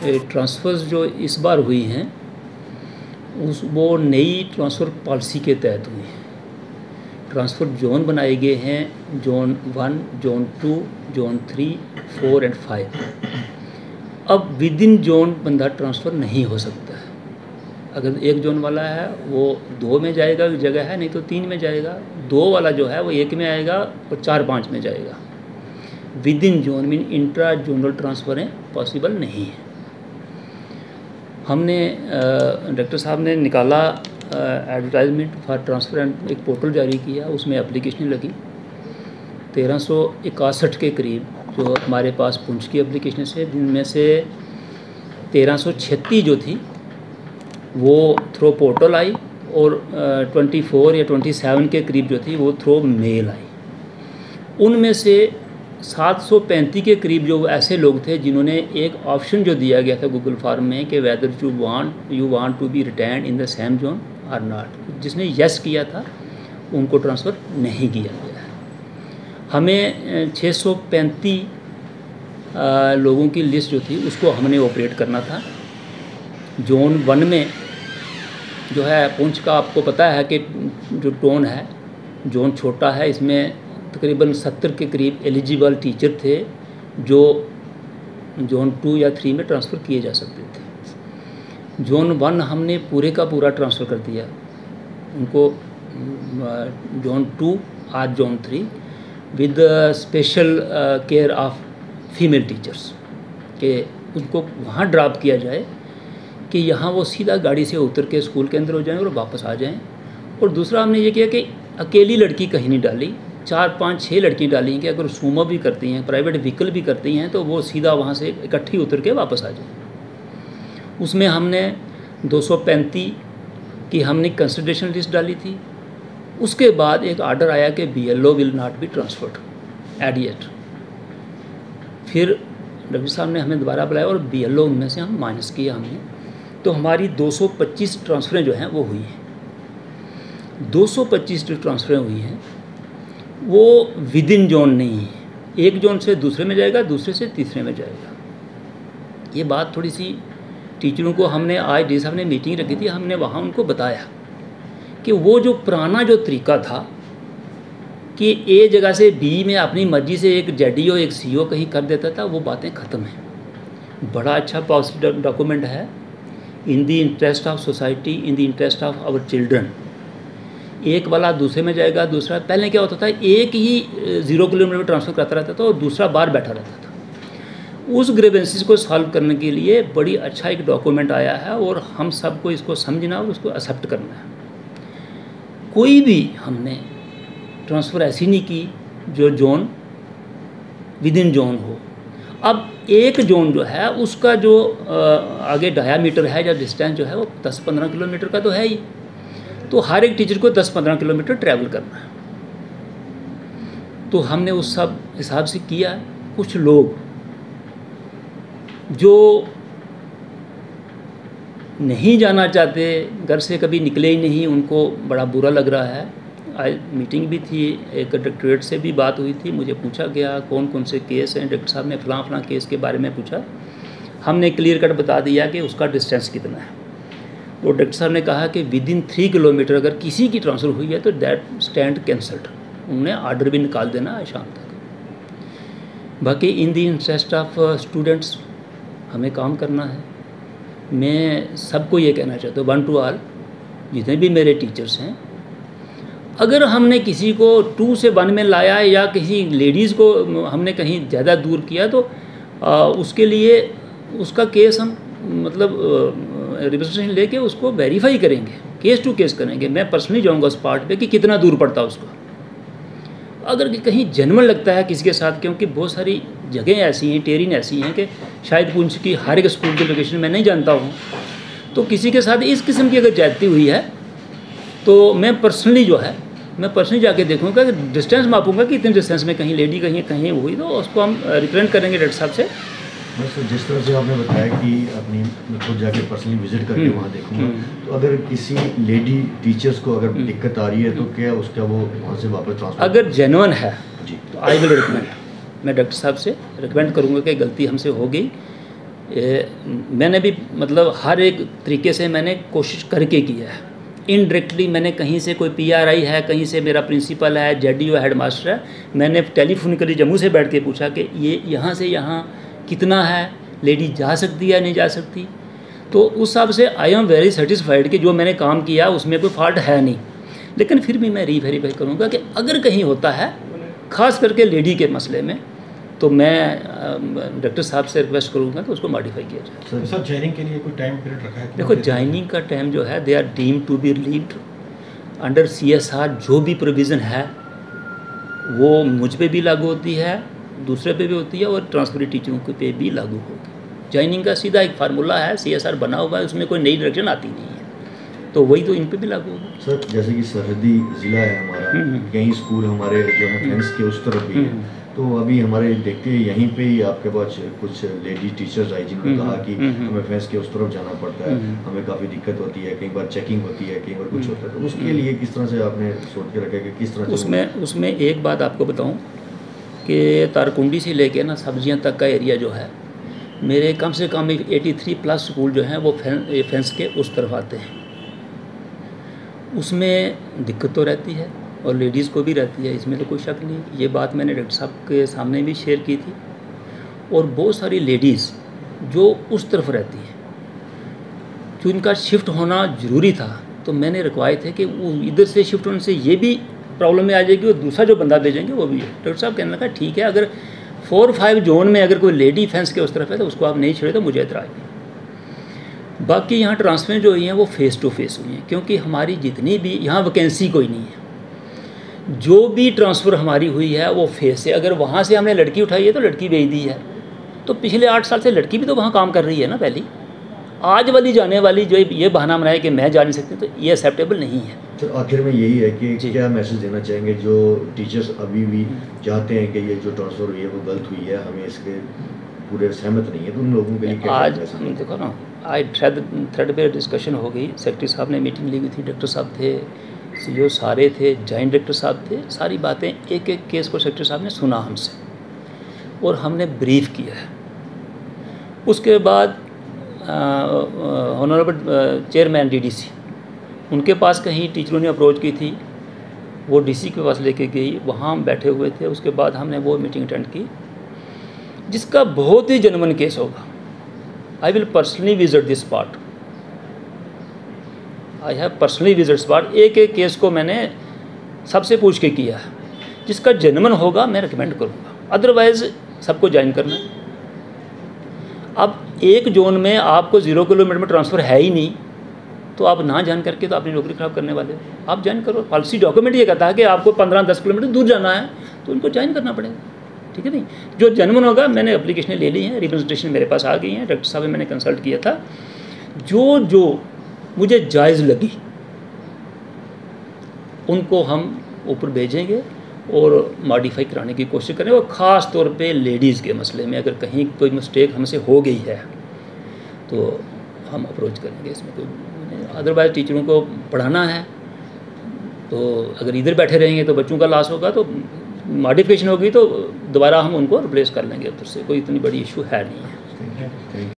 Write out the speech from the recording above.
Transfers जो इस बार हुई हैं वो नई ट्रांसफ़र पॉलिसी के तहत हुई है। ट्रांसफ़र जोन बनाए गए हैं, जोन 1, जोन 2, जोन 3, 4 एंड 5। अब विद इन जोन बंदा ट्रांसफ़र नहीं हो सकता है। अगर एक जोन वाला है वो 2 में जाएगा, जगह है, नहीं तो 3 में जाएगा। 2 वाला जो है वो 1 में आएगा और 4-5 में जाएगा। Within zone mean intra zonal ट्रांसफ़रें पॉसिबल नहीं है। हमने डॉक्टर साहब ने निकाला एडवर्टाइजमेंट फॉर ट्रांसफ़र एंड एक पोर्टल जारी किया, उसमें एप्लीकेशन लगी 1361 के करीब जो हमारे पास पुंछ की एप्लीकेशन है, जिनमें से 1336 जो थी वो थ्रो पोर्टल आई और 24 या 27 के करीब जो थी वो थ्रो मेल आई। उनमें से 735 के करीब जो ऐसे लोग थे जिन्होंने एक ऑप्शन जो दिया गया था गूगल फॉर्म में कि whether you want to be retained in the same zone और नॉट, जिसने यस किया था उनको ट्रांसफ़र नहीं किया गया है। हमें 635 लोगों की लिस्ट जो थी उसको हमने ऑपरेट करना था। जोन 1 में जो है पुंछ का आपको पता है कि जो टोन है, जोन छोटा है, इसमें तकरीबन 70 के करीब एलिजिबल टीचर थे जो जोन 2 या 3 में ट्रांसफ़र किए जा सकते थे। जोन 1 हमने पूरे का पूरा ट्रांसफ़र कर दिया उनको, जोन 2 आज zone 3 with special care of female teachers के उनको वहाँ ड्रॉप किया जाए कि यहाँ वो सीधा गाड़ी से उतर के स्कूल के अंदर हो जाएं और वापस आ जाएं। और दूसरा हमने ये किया कि अकेली लड़की कहीं नहीं डाली, 4-5-6 लड़की डाली कि अगर सूमो भी करती हैं, प्राइवेट व्हीकल भी करती हैं, तो वो सीधा वहाँ से इकट्ठी उतर के वापस आ जाए। उसमें हमने 235 की हमने कंसिडरेशन लिस्ट डाली थी। उसके बाद एक आर्डर आया कि BLO will not be transferred at yet. फिर डॉक्टर साहब ने हमें दोबारा बुलाया और BLO उनमें से हम माइनस किया हमने, तो हमारी 225 ट्रांसफ़रें जो हैं वो हुई हैं। 225 जो ट्रांसफ़रें हुई हैं वो विद इन जोन नहीं है, एक जोन से दूसरे में जाएगा, दूसरे से तीसरे में जाएगा। ये बात थोड़ी सी टीचरों को हमने आज डी साहब ने मीटिंग रखी थी, हमने वहाँ उनको बताया कि वो जो पुराना जो तरीका था कि ए जगह से बी में अपनी मर्जी से एक ZDO एक CO कहीं कर देता था, वो बातें ख़त्म हैं। बड़ा अच्छा पॉलिसी डॉक्यूमेंट है, in the interest of society, in the interest of our children. एक वाला दूसरे में जाएगा, दूसरा, पहले क्या होता था एक ही 0 किलोमीटर में ट्रांसफ़र करता रहता था और दूसरा बाहर बैठा रहता था। उस ग्रीवेंसेस को सॉल्व करने के लिए बड़ी अच्छा एक डॉक्यूमेंट आया है और हम सबको इसको समझना और उसको एक्सेप्ट करना है। कोई भी हमने ट्रांसफ़र ऐसी नहीं की जो जोन विद इन जोन हो। अब एक जोन जो है उसका जो आगे डायामीटर है या डिस्टेंस जो है वो 10-15 किलोमीटर का तो है ही, तो हर एक टीचर को 10-15 किलोमीटर ट्रैवल करना है। तो हमने उस सब हिसाब से किया। कुछ लोग जो नहीं जाना चाहते, घर से कभी निकले ही नहीं, उनको बड़ा बुरा लग रहा है। आज मीटिंग भी थी, एक डायरेक्टरेट से भी बात हुई थी, मुझे पूछा गया कौन कौन से केस हैं। डॉक्टर साहब ने फलां केस के बारे में पूछा, हमने क्लियर कट बता दिया कि उसका डिस्टेंस कितना है। तो डॉक्टर साहब ने कहा कि विद इन 3 किलोमीटर अगर किसी की ट्रांसफ़र हुई है तो दैट स्टैंड कैंसल्ड। उन्होंने आर्डर भी निकाल देना है शाम तक। बाकी इन द इंटरेस्ट ऑफ स्टूडेंट्स हमें काम करना है। मैं सबको ये कहना चाहता हूँ, 1 to all, जितने भी मेरे टीचर्स हैं, अगर हमने किसी को 2 से 1 में लाया या किसी लेडीज़ को हमने कहीं ज़्यादा दूर किया तो उसके लिए उसका केस हम मतलब रिप्रेजेंटेशन लेके उसको वेरीफाई करेंगे, केस टू केस करेंगे। मैं पर्सनली जाऊंगा उस पार्ट पे कि कितना दूर पड़ता है उसको। अगर कहीं जेन्युइन लगता है किसी के साथ, क्योंकि बहुत सारी जगह ऐसी हैं, टेरिन ऐसी हैं कि शायद पुंछ की हर एक स्कूल की लोकेशन मैं नहीं जानता हूँ, तो किसी के साथ इस किस्म की अगर ज्यादती हुई है तो मैं पर्सनली जाके देखूँगा, डिस्टेंस मापूंगा कि इतने डिस्टेंस में कहीं लेडी कहीं हुई तो उसको हम रिप्रेजेंट करेंगे डॉक्टर साहब से। बस जिस तरह से आपने बताया कि अपनी खुद जाके पर्सनली विजिट करके वहाँ देखूँगा, तो अगर किसी लेडी टीचर्स को अगर दिक्कत आ रही है तो क्या उसका वो वहाँ से वापस ट्रांसफर, अगर जेन्युइन है जी, तो आई विल रिकमेंड, मैं डॉक्टर साहब से रिकमेंड करूँगा कि गलती हमसे हो गई, मैंने भी मतलब हर एक तरीके से मैंने कोशिश करके किया है। इनडायरेक्टली मैंने कहीं से कोई PRI है, कहीं से मेरा प्रिंसिपल है, ZDO हेड मास्टर है, मैंने टेलीफोनिकली जम्मू से बैठ के पूछा कि ये यहाँ से यहाँ कितना है, लेडी जा सकती है नहीं जा सकती। तो उस हिसाब से आई एम वेरी सेटिस्फाइड कि जो मैंने काम किया उसमें कोई फॉल्ट है नहीं। लेकिन फिर भी मैं रीवेरीफाई करूँगा कि अगर कहीं होता है, ख़ास करके लेडी के मसले में, तो मैं डॉक्टर साहब से रिक्वेस्ट करूँगा कि उसको मॉडिफाई किया जाए। सर ज्वाइनिंग के लिए कोई टाइम पीरियड रखा है? देखो ज्वाइनिंग का टाइम जो है, they are deemed to be relieved under CSR। जो भी प्रोविज़न है वो मुझ पे भी लागू होती है, दूसरे पे भी होती है, और ट्रांसफरी टीचरों के पे भी लागू होगी। ज्वाइनिंग का सीधा एक फार्मूला है, CSR बना हुआ है, उसमें कोई नई डायरेक्शन आती नहीं है, तो वही तो इन पे भी लागू होगा। सर जैसे कि सरहदी ज़िला है हमारा, कई स्कूल हमारे जो है फेंस के उस तरफ भी है, तो अभी हमारे देखते हैं यहीं पे ही आपके पास कुछ लेडी टीचर्स आई जिन्होंने कहा कि हमें फेंस के उस तरफ जाना पड़ता है, हमें काफ़ी दिक्कत होती है, कई बार चेकिंग होती है, कई बार कुछ होता है। तो उसके लिए किस तरह से आपने सोच के रखा है कि किस तरह से उसमें एक बात आपको बताऊं कि तारकुंडी से लेके ना सब्जियां तक का एरिया जो है, मेरे कम से कम 83+ स्कूल जो हैं वो फेंस के उस तरफ आते हैं। उसमें दिक्कत तो रहती है और लेडीज़ को भी रहती है, इसमें तो कोई शक नहीं। ये बात मैंने डॉक्टर साहब के सामने भी शेयर की थी। और बहुत सारी लेडीज़ जो उस तरफ रहती हैं, जो इनका शिफ्ट होना ज़रूरी था, तो मैंने रिक्वायर थे कि वो इधर से शिफ्ट होने से ये भी प्रॉब्लम में आ जाएगी और दूसरा जो बंदा भेजेंगे वो भी है। डॉक्टर साहब कहने लगा ठीक है, अगर 4-5 जोन में अगर कोई लेडी फेंस के उस तरफ है तो उसको आप नहीं छेड़े तो मुझे एतराज़ नहीं। बाकी यहाँ ट्रांसफ़र जो हुई हैं वो फ़ेस टू फेस हुई हैं, क्योंकि हमारी जितनी भी यहाँ वैकेंसी कोई नहीं है। जो भी ट्रांसफ़र हमारी हुई है वो फेस से, अगर वहाँ से हमने लड़की उठाई है तो लड़की भेज दी है, तो पिछले 8 साल से लड़की भी तो वहाँ काम कर रही है ना पहली। आज वाली जाने वाली जो ये बहाना बनाए कि मैं जा नहीं सकती, तो ये एक्सेप्टेबल नहीं है। तो आखिर में यही है कि क्या मैसेज देना चाहेंगे जो टीचर्स अभी भी चाहते हैं कि ये जो ट्रांसफ़र हुई है वो गलत हुई है, हमें इसके पूरे सहमत नहीं है, तो उन लोगों के लिए क्या आज देखो ना, आज थ्रेड पे डिस्कशन हो गई, सेक्रेटरी साहब ने मीटिंग ली हुई थी, डॉक्टर साहब थे, CO सारे थे, जॉइंट डायरेक्टर साहब थे, सारी बातें एक एक केस को सेक्रेटरी साहब ने सुना हमसे और हमने ब्रीफ किया है। उसके बाद ऑनरेबल चेयरमैन DDC, उनके पास कहीं टीचरों ने अप्रोच की थी, वो DC के पास लेके गई, वहाँ हम बैठे हुए थे। उसके बाद हमने वो मीटिंग अटेंड की, जिसका बहुत ही जेन्युइन केस होगा। I will personally visit this spot, I have personally visit spot. एक एक केस को मैंने सबसे पूछ के किया है, जिसका जेन्युइन होगा मैं रिकमेंड करूँगा, अदरवाइज़ सबको ज्वाइन करना है। अब एक जोन में आपको 0 किलोमीटर में ट्रांसफ़र है ही नहीं, तो आप ना जान करके तो अपनी नौकरी ख़राब करने वाले हो। आप ज्वाइन करो, पॉलिसी डॉक्यूमेंट ये कहता है कि आपको 15-10 किलोमीटर दूर जाना है, तो उनको ज्वाइन करना पड़ेगा, ठीक है नहीं। जो जेन्युइन होगा, मैंने एप्लीकेशनें ले ली हैं, रिप्रेजेंटेशन मेरे पास आ गई हैं, डॉक्टर साहब मैंने कंसल्ट किया था, जो मुझे जायज़ लगी उनको हम ऊपर भेजेंगे और मॉडिफाई कराने की कोशिश करें। और ख़ास तौर पे लेडीज़ के मसले में अगर कहीं कोई मिस्टेक हमसे हो गई है तो हम अप्रोच करेंगे, इसमें कोई। अदरवाइज़ टीचरों को पढ़ाना है, तो अगर इधर बैठे रहेंगे तो बच्चों का लॉस होगा, तो मॉडिफिकेशन होगी तो दोबारा हम उनको रिप्लेस कर लेंगे, तो उससे कोई इतनी बड़ी इशू है नहीं है।